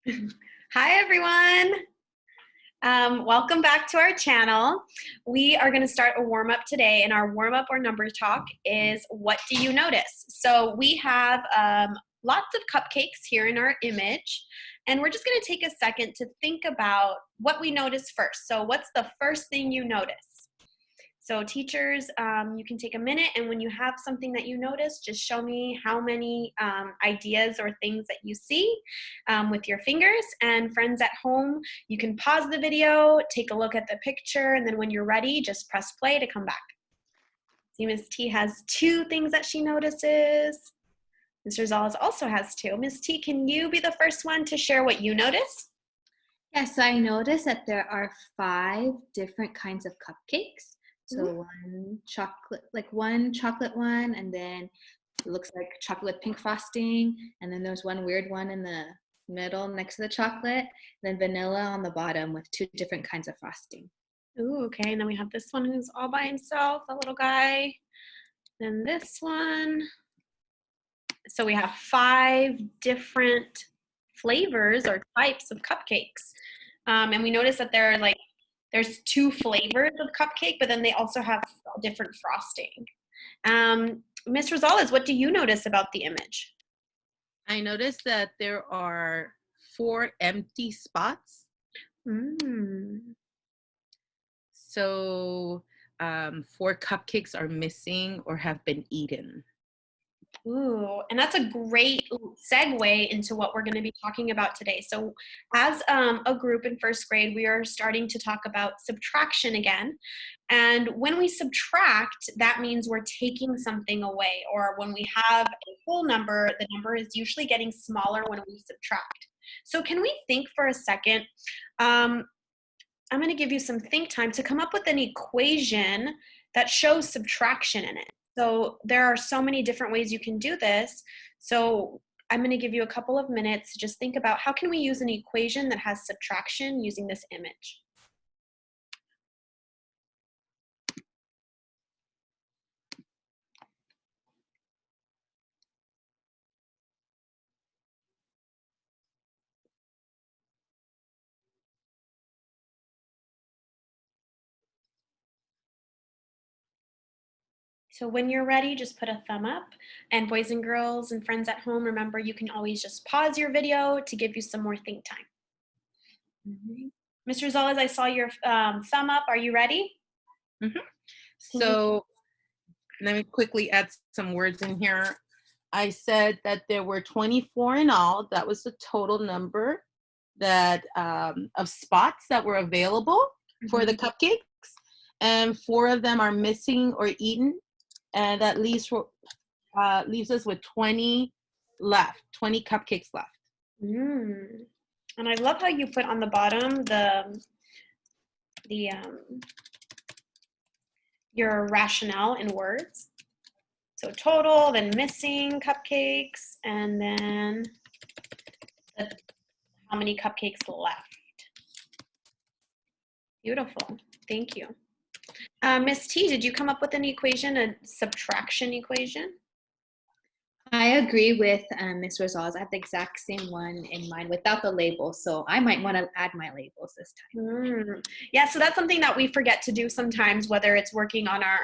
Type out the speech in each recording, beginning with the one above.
Hi, everyone. Welcome back to our channel. We are going to start a warm up today, and our warm up or number talk is what do you notice? So we have lots of cupcakes here in our image, and we're just going to take a second to think about what we notice first. So what's the first thing you notice? So teachers, you can take a minute, and when you have something that you notice, just show me how many ideas or things that you see with your fingers. And friends at home, you can pause the video, take a look at the picture, and then when you're ready, just press play to come back. See, Miss T has two things that she notices. Mr. Zales also has two. Miss T, can you be the first one to share what you notice? Yes, I noticed that there are 5 different kinds of cupcakes. So one chocolate one, and then it looks like chocolate pink frosting, and then there's one weird one in the middle next to the chocolate, and then vanilla on the bottom with 2 different kinds of frosting. Ooh, okay, and then we have this one who's all by himself, a little guy. Then this one. So we have 5 different flavors or types of cupcakes. And we notice that there's 2 flavors of cupcake, but then they also have different frosting. Ms. Rosales, what do you notice about the image? I noticed that there are 4 empty spots. So 4 cupcakes are missing or have been eaten. Ooh, and that's a great segue into what we're going to be talking about today. So as a group in first grade, we are starting to talk about subtraction again. And when we subtract, that means we're taking something away. Or when we have a whole number, the number is usually getting smaller when we subtract. So can we think for a second? I'm going to give you some think time to come up with an equation that shows subtraction in it. So there are so many different ways you can do this. So I'm going to give you a couple of minutes to just think about how can we use an equation that has subtraction using this image. So when you're ready, just put a thumb up. And boys and girls and friends at home, remember you can always just pause your video to give you some more think time. Mr. Rosales, I saw your thumb up. Are you ready? So let me quickly add some words in here. I said that there were 24 in all. That was the total number that of spots that were available for the cupcakes, and 4 of them are missing or eaten, and that leaves us with 20 left, 20 cupcakes left. And I love how you put on the bottom your rationale in words. So total, then missing cupcakes, and then how many cupcakes left. Beautiful. Thank you. Miss T, did you come up with an equation, a subtraction equation? I agree with Ms. Rosales. I have the exact same one in mind without the label, so I might want to add my labels this time. Yeah, so that's something that we forget to do sometimes, whether it's working on our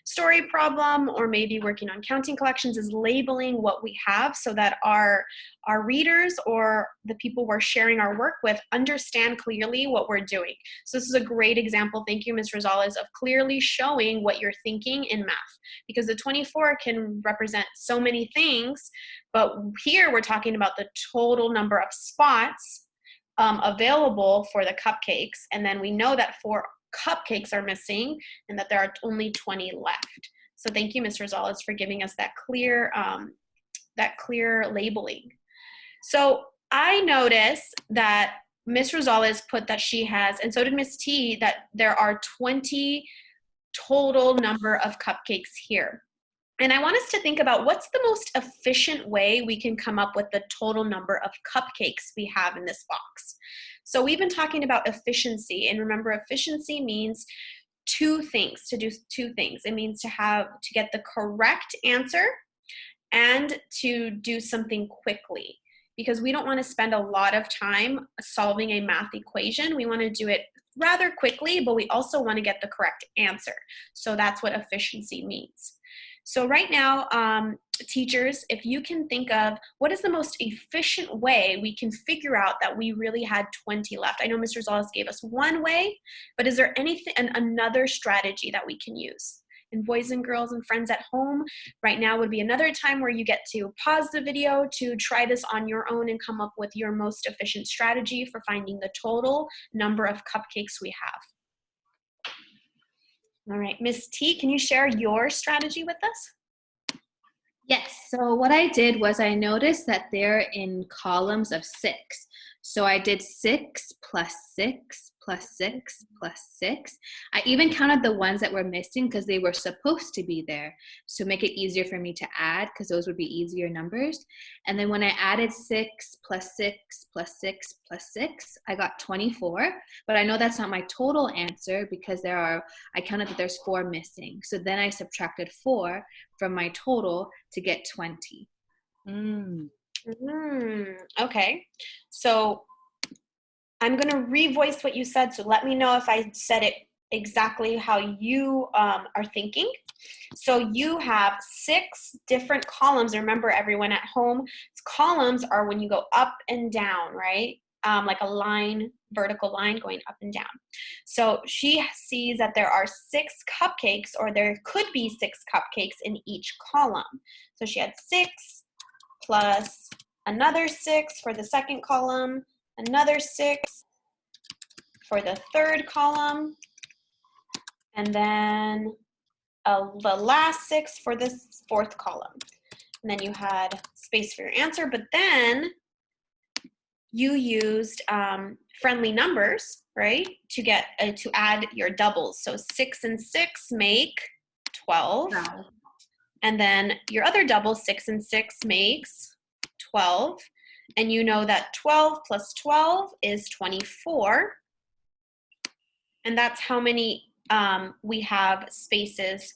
story problem or maybe working on counting collections, is labeling what we have so that our readers or the people we're sharing our work with understand clearly what we're doing. So this is a great example, thank you, Ms. Rosales, of clearly showing what you're thinking in math, because the 24 can represent so many things, but here we're talking about the total number of spots available for the cupcakes, and then we know that 4 cupcakes are missing and that there are only 20 left. So thank you, Ms. Rosales, for giving us that clear labeling. So I notice that Ms. Rosales put that she has, and so did Ms. T, that there are 20 total number of cupcakes here. And I want us to think about what's the most efficient way we can come up with the total number of cupcakes we have in this box. So we've been talking about efficiency, and remember, efficiency means 2 things, to do 2 things. It means to get the correct answer and to do something quickly. because we don't want to spend a lot of time solving a math equation. We want to do it rather quickly, but we also want to get the correct answer. So that's what efficiency means. So right now, teachers, if you can think of what is the most efficient way we can figure out that we really had 20 left. I know Mr. Rosales gave us one way, but is there anything, another strategy that we can use? And boys and girls and friends at home, right now would be another time where you get to pause the video to try this on your own and come up with your most efficient strategy for finding the total number of cupcakes we have. All right, Miss T, can you share your strategy with us? Yes, so what I did was I noticed that they're in columns of 6. So I did 6 plus 6 plus 6 plus 6. I even counted the ones that were missing because they were supposed to be there. So make it easier for me to add because those would be easier numbers. And then when I added 6 plus 6 plus 6 plus 6, I got 24. But I know that's not my total answer because I counted that there's 4 missing. So then I subtracted 4 from my total to get 20. Okay, so I'm going to revoice what you said, so let me know if I said it exactly how you are thinking. So you have 6 different columns. Remember, everyone at home, columns are when you go up and down, right? Like a line, vertical line going up and down. So she sees that there are 6 cupcakes, or there could be 6 cupcakes in each column. So she had 6 plus another 6 for the second column, another 6 for the third column, and then the last 6 for this fourth column. And then you had space for your answer, but then you used friendly numbers, right, to get to add your doubles. So 6 and 6 make 12. Wow. And then your other double, 6 and 6, makes 12. And you know that 12 plus 12 is 24. And that's how many we have spaces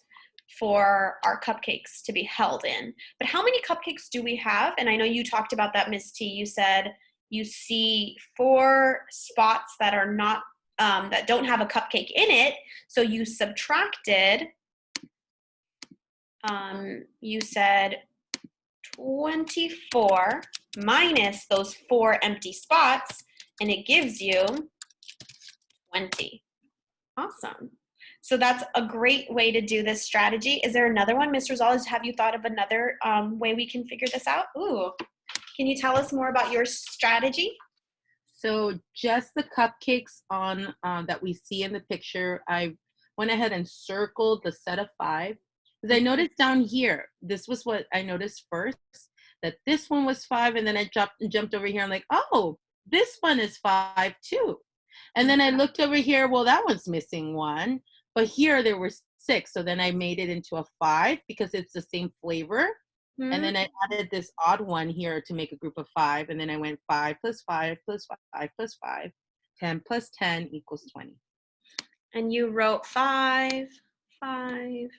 for our cupcakes to be held in. But how many cupcakes do we have? And I know you talked about that, Miss T. You said you see 4 spots that are not, that don't have a cupcake in it. So you subtracted, you said 24 minus those 4 empty spots, and it gives you 20. Awesome. So that's a great way to do this strategy. Is there another one? Ms. Rosales, have you thought of another way we can figure this out? Ooh, can you tell us more about your strategy? So just the cupcakes on that we see in the picture, I went ahead and circled the set of 5. Because I noticed down here, this was what I noticed first, that this one was 5, and then I jumped over here. I'm like, oh, this one is 5 too. And then I looked over here, well, that one's missing 1. But here there were 6. So then I made it into a 5 because it's the same flavor. Mm-hmm. And then I added this odd one here to make a group of 5. And then I went 5 plus 5 plus 5 plus 5. 10 plus 10 equals 20. And you wrote 5, 5,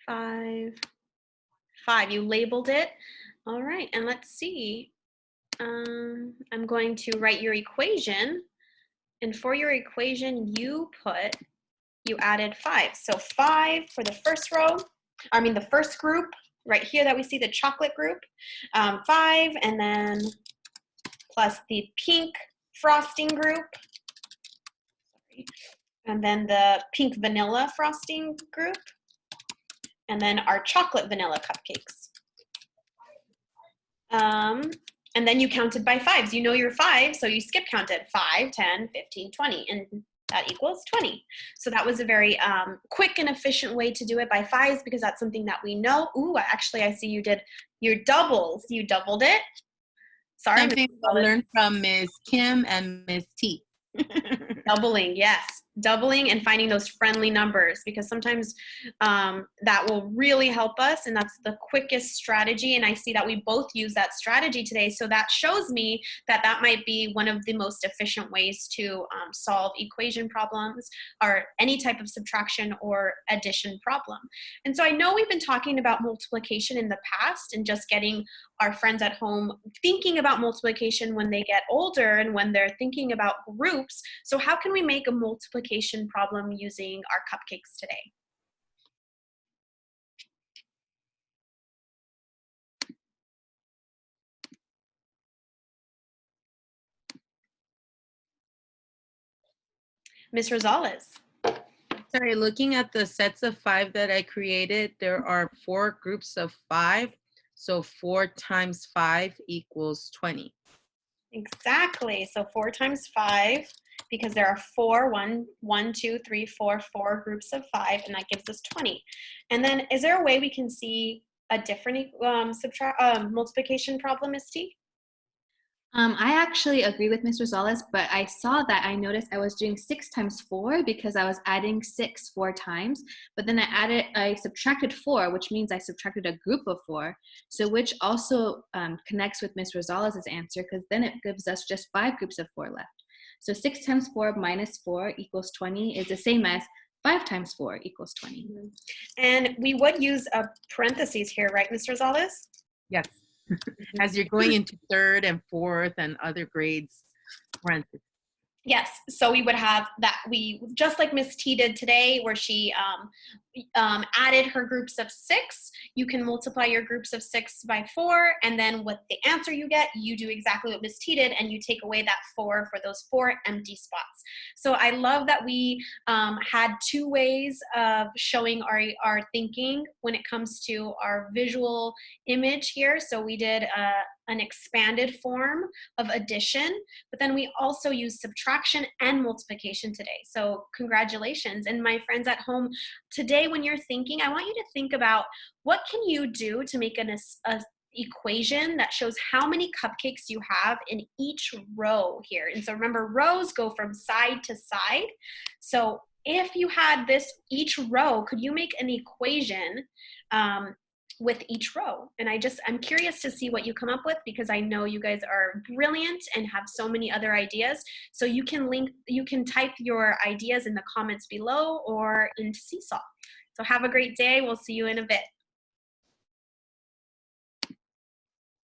5, 5. You labeled it. All right. And let's see. I'm going to write your equation. And for your equation, you added 5. So 5 for the first row, the first group right here that we see, the chocolate group, 5, and then plus the pink frosting group, and then the pink vanilla frosting group, and then our chocolate vanilla cupcakes. And then you counted by 5s. You know your 5, so you skip counted 5, 10, 15, 20, and that equals 20. So that was a very quick and efficient way to do it by 5s because that's something that we know. Ooh, actually, I see you did your doubles. You doubled it. Sorry. Something I learned from Ms. Kim and Ms. T. Doubling, yes. doubling and finding those friendly numbers, because sometimes that will really help us, and that's the quickest strategy. And I see that we both use that strategy today, so that shows me that that might be one of the most efficient ways to solve equation problems or any type of subtraction or addition problem. And so I know we've been talking about multiplication in the past and just getting our friends at home thinking about multiplication when they get older and when they're thinking about groups. So how can we make a multiplication problem using our cupcakes today? Ms. Rosales. Sorry, looking at the sets of 5 that I created, there are 4 groups of 5. So 4 times 5 equals 20. Exactly. So 4 times 5, because there are 4, 1, 2, 3, 4, 4 groups of 5, and that gives us 20. And then is there a way we can see a different multiplication problem, Ms. T? I actually agree with Ms. Rosales, but I saw that I noticed I was doing 6 times 4 because I was adding 6 4 times, but then I subtracted 4, which means I subtracted a group of 4, so which also connects with Ms. Rosales' answer, because then it gives us just 5 groups of 4 left. So 6 times 4 minus 4 equals 20 is the same as 5 times 4 equals 20. And we would use a parentheses here, right, Ms. Rosales? Yes. As you're going into 3rd and 4th and other grades, parentheses. Yes, so we would have that, we just like Miss T did today, where she added her groups of 6. You can multiply your groups of 6 by 4, and then with the answer you get, you do exactly what Miss T did, and you take away that 4 for those 4 empty spots. So I love that we had 2 ways of showing our thinking when it comes to our visual image here. So we did an expanded form of addition, but then we also use subtraction and multiplication today. So congratulations. And my friends at home, today when you're thinking, I want you to think about what can you do to make an equation that shows how many cupcakes you have in each row here. And so remember, rows go from side to side. So if you had this each row, could you make an equation with each row? And I'm curious to see what you come up with, because I know you guys are brilliant and have so many other ideas. So you can type your ideas in the comments below or into Seesaw. So have a great day. We'll see you in a bit.